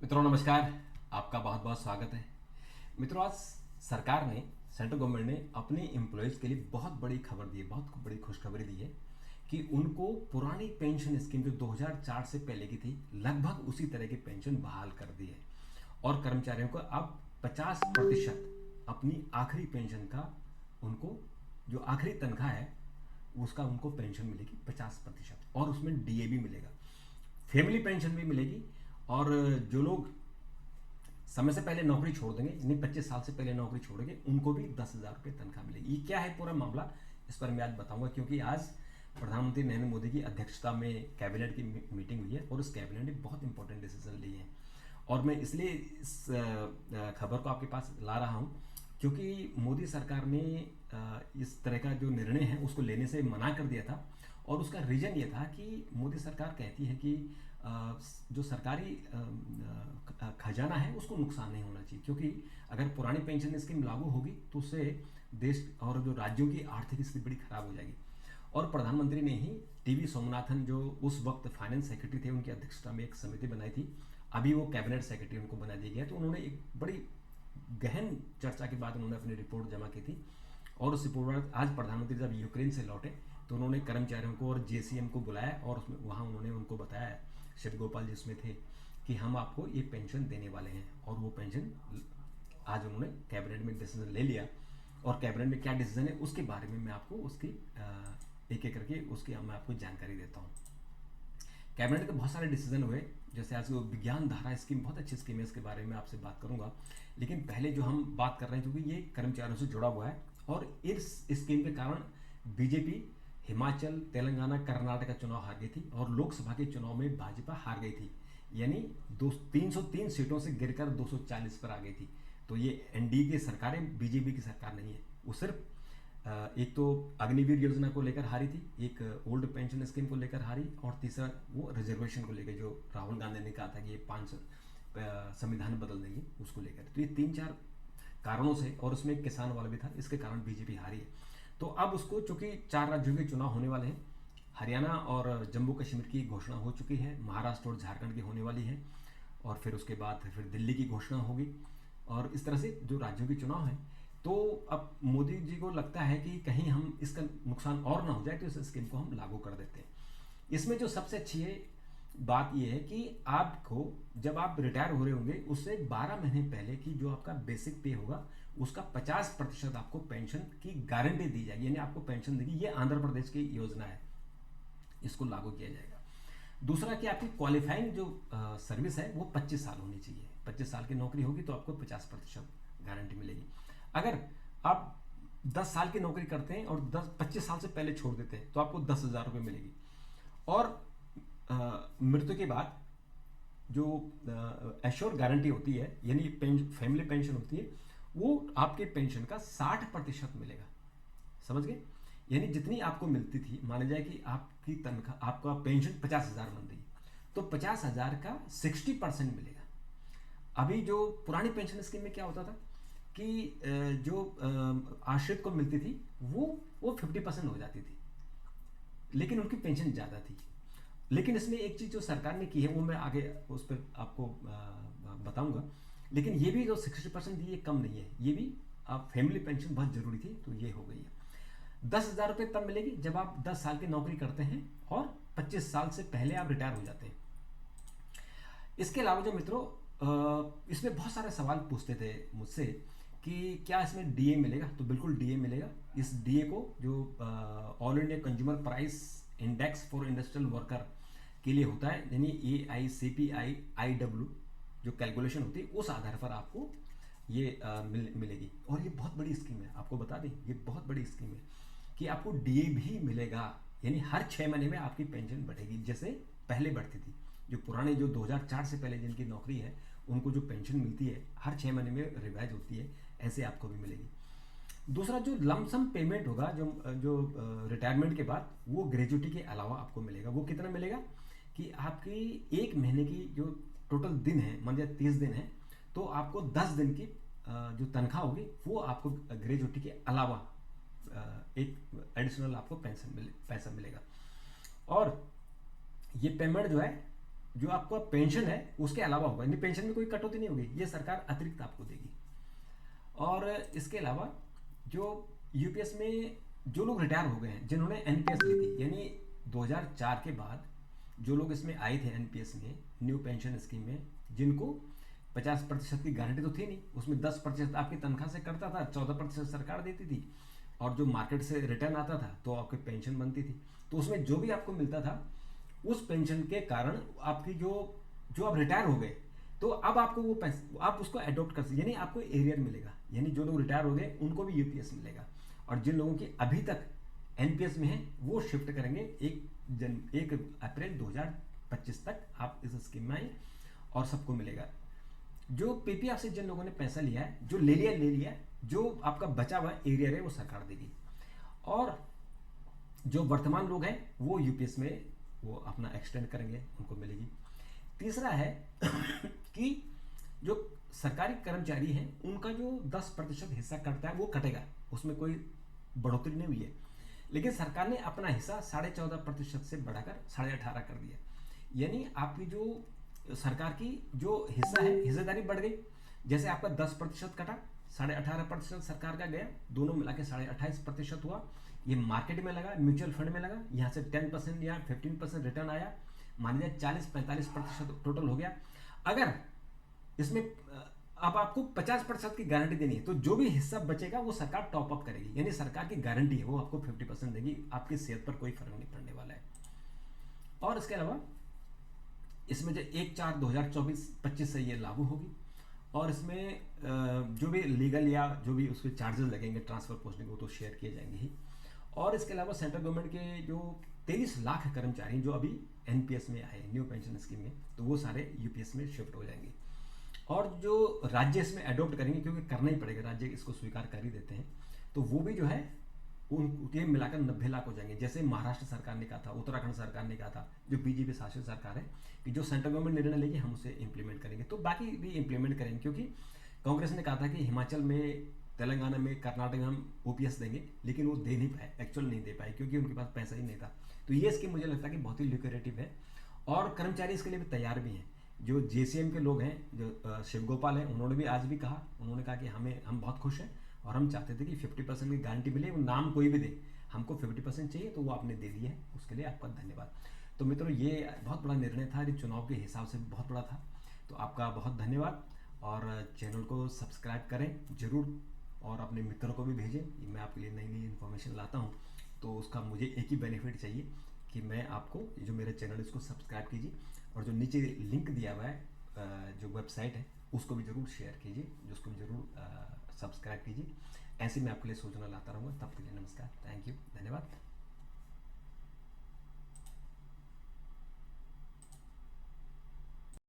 मित्रों नमस्कार। आपका बहुत बहुत स्वागत है। मित्रों आज सरकार ने, सेंट्रल गवर्नमेंट ने अपने एम्प्लॉयज़ के लिए बहुत बड़ी खबर दी है, बहुत बड़ी खुशखबरी दी है कि उनको पुरानी पेंशन स्कीम जो 2004 से पहले की थी लगभग उसी तरह की पेंशन बहाल कर दी है और कर्मचारियों को अब 50% अपनी आखिरी पेंशन का, उनको जो आखिरी तनख्वाह है उसका उनको पेंशन मिलेगी 50% और उसमें डीए भी मिलेगा, फैमिली पेंशन भी मिलेगी। और जो लोग समय से पहले नौकरी छोड़ देंगे, यानी 25 साल से पहले नौकरी छोड़ेंगे, उनको भी 10,000 रुपये तनख्वाह मिलेगी। ये क्या है पूरा मामला, इस पर मैं आज बताऊंगा, क्योंकि आज प्रधानमंत्री नरेंद्र मोदी की अध्यक्षता में कैबिनेट की मीटिंग हुई है और उस कैबिनेट ने बहुत इंपॉर्टेंट डिसीजन लिए हैं। और मैं इसलिए इस खबर को आपके पास ला रहा हूँ क्योंकि मोदी सरकार ने इस तरह का जो निर्णय है उसको लेने से मना कर दिया था। और उसका रीज़न ये था कि मोदी सरकार कहती है कि जो सरकारी खजाना है उसको नुकसान नहीं होना चाहिए, क्योंकि अगर पुरानी पेंशन स्कीम लागू होगी तो उससे देश और जो राज्यों की आर्थिक स्थिति बड़ी खराब हो जाएगी। और प्रधानमंत्री ने ही टीवी सोमनाथन जो उस वक्त फाइनेंस सेक्रेटरी थे, उनकी अध्यक्षता में एक समिति बनाई थी, अभी वो कैबिनेट सेक्रेटरी उनको बना दिया गया, तो उन्होंने एक बड़ी गहन चर्चा के बाद उन्होंने अपनी रिपोर्ट जमा की थी। और उस रिपोर्ट आज प्रधानमंत्री जब यूक्रेन से लौटे तो उन्होंने कर्मचारियों को और जेसीएम को बुलाया और उसमें वहाँ उन्होंने उनको बताया, शिव गोपाल जी उसमें थे, कि हम आपको ये पेंशन देने वाले हैं। और वो पेंशन आज उन्होंने कैबिनेट में डिसीजन ले लिया और कैबिनेट में क्या डिसीजन है उसके बारे में मैं आपको उसकी एक एक करके उसकी मैं आपको जानकारी देता हूँ। कैबिनेट के बहुत सारे डिसीजन हुए, जैसे आज वो विज्ञान धारा स्कीम बहुत अच्छी स्कीम है, इसके बारे में आपसे बात करूंगा। लेकिन पहले जो हम बात कर रहे हैं, क्योंकि ये कर्मचारियों से जुड़ा हुआ है और इस स्कीम के कारण बीजेपी हिमाचल, तेलंगाना, कर्नाटक चुनाव हार गई थी और लोकसभा के चुनाव में भाजपा हार गई थी, यानी 303 सीटों से गिरकर 240 पर आ गई थी। तो ये एनडीए की सरकार है, बीजेपी की सरकार नहीं है। वो सिर्फ एक तो अग्निवीर योजना को लेकर हारी थी, एक ओल्ड पेंशन स्कीम को लेकर हारी, और तीसरा वो रिजर्वेशन को लेकर जो राहुल गांधी ने कहा था कि ये 5 संविधान बदल देंगे, उसको लेकर। तो ये 3-4 कारणों से, और उसमें एक किसान वाला भी था, इसके कारण बीजेपी हारी है। तो अब उसको, चूंकि 4 राज्यों के चुनाव होने वाले हैं, हरियाणा और जम्मू कश्मीर की घोषणा हो चुकी है, महाराष्ट्र और झारखंड की होने वाली है, और फिर उसके बाद फिर दिल्ली की घोषणा होगी, और इस तरह से जो राज्यों के चुनाव हैं। तो अब मोदी जी को लगता है कि कहीं हम इसका नुकसान और ना हो जाए, तो इस स्कीम को हम लागू कर देते हैं। इसमें जो सबसे अच्छी है बात यह है कि आपको, जब आप रिटायर हो रहे होंगे, उससे 12 महीने पहले की जो आपका बेसिक पे होगा उसका 50% आपको पेंशन की गारंटी दी जाएगी, यानी आपको पेंशन देगी। ये आंध्र प्रदेश की योजना है, इसको लागू किया जाएगा। दूसरा कि आपकी क्वालिफाइंग जो सर्विस है वो 25 साल होनी चाहिए। 25 साल की नौकरी होगी तो आपको 50% गारंटी मिलेगी। अगर आप 10 साल की नौकरी करते हैं और 25 साल से पहले छोड़ देते हैं तो आपको 10,000 रुपये मिलेगी। और मृत्यु के बाद जो एश्योर गारंटी होती है, यानी फैमिली पेंशन होती है, वो आपके पेंशन का 60% मिलेगा। समझ गए? यानी जितनी आपको मिलती थी, माना जाए कि आपकी तनख्वाह, आपका पेंशन 50,000 बन रही है, तो 50,000 का 60% मिलेगा। अभी जो पुरानी पेंशन स्कीम में क्या होता था कि जो आश्रित को मिलती थी वो 50% हो जाती थी, लेकिन उनकी पेंशन ज़्यादा थी। लेकिन इसमें एक चीज़ जो सरकार ने की है वो मैं आगे उस पर आपको बताऊंगा। लेकिन ये भी जो 60% दी, ये कम नहीं है, ये भी आप फैमिली पेंशन बहुत ज़रूरी थी, तो ये हो गई है। 10,000 रुपये तब मिलेगी जब आप 10 साल की नौकरी करते हैं और 25 साल से पहले आप रिटायर हो जाते हैं। इसके अलावा जो मित्रों, इसमें बहुत सारे सवाल पूछते थे मुझसे कि क्या इसमें डीए मिलेगा, तो बिल्कुल डीए मिलेगा। इस डीए को जो all India consumer price index for industrial worker के लिए होता है, यानी AICPI-IW जो कैलकुलेशन होती है, उस आधार पर आपको ये मिलेगी। और ये बहुत बड़ी स्कीम है, आपको बता दें, ये बहुत बड़ी स्कीम है कि आपको डीए भी मिलेगा, यानी हर 6 महीने में आपकी पेंशन बढ़ेगी, जैसे पहले बढ़ती थी। जो पुराने, जो 2004 से पहले जिनकी नौकरी है, उनको जो पेंशन मिलती है हर 6 महीने में रिवाइज होती है, ऐसे आपको भी मिलेगी। दूसरा जो लमसम पेमेंट होगा, जो रिटायरमेंट के बाद, वो ग्रेजुटी के अलावा आपको मिलेगा। वो कितना मिलेगा कि आपकी एक महीने की जो टोटल दिन है, मान लीजिए 30 दिन है, तो आपको 10 दिन की जो तनख्वाह होगी वो आपको ग्रेजुटी के अलावा एक एडिशनल आपको पैसा मिलेगा। और ये पेमेंट जो है जो आपका पेंशन है उसके अलावा होगा, यानी पेंशन में कोई कटौती नहीं होगी, ये सरकार अतिरिक्त आपको देगी। और इसके अलावा जो यूपीएस में जो लोग रिटायर हो गए हैं, जिन्होंने एनपीएस ली थी, यानी 2004 के बाद जो लोग इसमें आए थे एनपीएस में, न्यू पेंशन स्कीम में, जिनको 50% की गारंटी तो थी नहीं, उसमें 10% आपकी तनख्वाह से कटता था, 14% सरकार देती थी, और जो मार्केट से रिटर्न आता था तो आपकी पेंशन बनती थी। तो उसमें जो भी आपको मिलता था उस पेंशन के कारण आपकी जो जो आप रिटायर हो गए, तो अब आपको वो पैसे आप उसको अडॉप्ट कर सकते, यानी आपको एरियर मिलेगा, यानी जो लोग रिटायर हो गए उनको भी यूपीएस मिलेगा, और जिन लोगों की अभी तक एनपीएस में है वो शिफ्ट करेंगे 1 अप्रैल 2025 तक आप इस स्कीम में आए और सबको मिलेगा। जो पीपीएफ से जिन लोगों ने पैसा लिया है, जो ले लिया, जो आपका बचा हुआ एरियर है वो सरकार देगी, और जो वर्तमान लोग हैं वो यूपीएस में वो अपना एक्सटेंड करेंगे, उनको मिलेगी। तीसरा है कि जो सरकारी कर्मचारी हैं उनका जो 10% हिस्सा कटता है वो कटेगा, उसमें कोई बढ़ोतरी नहीं हुई है, लेकिन सरकार ने अपना हिस्सा 14.5% से बढ़ाकर 18.5% कर दिया, यानी आपकी जो सरकार की जो हिस्सा है, हिस्सेदारी बढ़ गई। जैसे आपका 10% कटा, 18.5% सरकार का गया, दोनों मिला के 28.5% हुआ। ये मार्केट में लगा, म्यूचुअल फंड में लगा, यहाँ से 10% या 15% रिटर्न आया, मान लीजिए 40-45% टोटल हो गया। अगर इसमें अब आपको 50% की गारंटी देनी है, तो जो भी हिस्सा बचेगा वो सरकार टॉप अप करेगी, यानी सरकार की गारंटी है वो आपको 50% देगी, आपकी सेहत पर कोई फर्क नहीं पड़ने वाला है। और इसके अलावा इसमें जो 1/4/2024-25 से ये लागू होगी, और इसमें जो भी लीगल या जो भी उसके चार्जेस लगेंगे ट्रांसफर पोस्टिंग को तो शेयर किए जाएंगे ही। और इसके अलावा सेंट्रल गवर्नमेंट के जो 23 लाख कर्मचारी जो अभी एनपीएस में आए न्यू पेंशन स्कीम में, तो वो सारे यूपीएस में शिफ्ट हो जाएंगे। और जो राज्य इसमें अडॉप्ट करेंगे, क्योंकि करना ही पड़ेगा, राज्य इसको स्वीकार कर ही देते हैं, तो वो भी जो है उनके मिलाकर 90 लाख हो जाएंगे। जैसे महाराष्ट्र सरकार ने कहा था, उत्तराखंड सरकार ने कहा था, जो बीजेपी शासित सरकार है, कि जो सेंट्रल गवर्नमेंट निर्णय लेगी हम उसे इंप्लीमेंट करेंगे, तो बाकी भी इंप्लीमेंट करेंगे। क्योंकि कांग्रेस ने कहा था कि हिमाचल में, तेलंगाना में, कर्नाटक में हम ओपीएस देंगे, लेकिन वो दे नहीं पाए, एक्चुअल नहीं दे पाए, क्योंकि उनके पास पैसा ही नहीं था। तो ये स्कीम मुझे लगता है कि बहुत ही ल्यूक्रेटिव है, और कर्मचारी इसके लिए भी तैयार भी हैं। जो जेसीएम के लोग हैं, जो शिव गोपाल हैं, उन्होंने भी आज भी कहा, उन्होंने कहा कि हम बहुत खुश हैं, और हम चाहते थे कि 50% की गारंटी मिले, वो नाम कोई भी दे, हमको 50% चाहिए, तो वो आपने दे दिया है, उसके लिए आपका धन्यवाद। तो मित्रों, ये बहुत बड़ा निर्णय था, ये चुनाव के हिसाब से बहुत बड़ा था, तो आपका बहुत धन्यवाद। और चैनल को सब्सक्राइब करें जरूर, और अपने मित्रों को भी भेजें। मैं आपके लिए नई नई इन्फॉर्मेशन लाता हूँ, तो उसका मुझे एक ही बेनिफिट चाहिए कि मैं आपको, जो मेरे चैनल इसको सब्सक्राइब कीजिए, और जो नीचे लिंक दिया हुआ है जो वेबसाइट है उसको भी ज़रूर शेयर कीजिए, जिसको भी ज़रूर सब्सक्राइब कीजिए। ऐसे मैं आपके लिए सूचना लाता रहूँगा। तब तक के लिए नमस्कार, थैंक यू, धन्यवाद।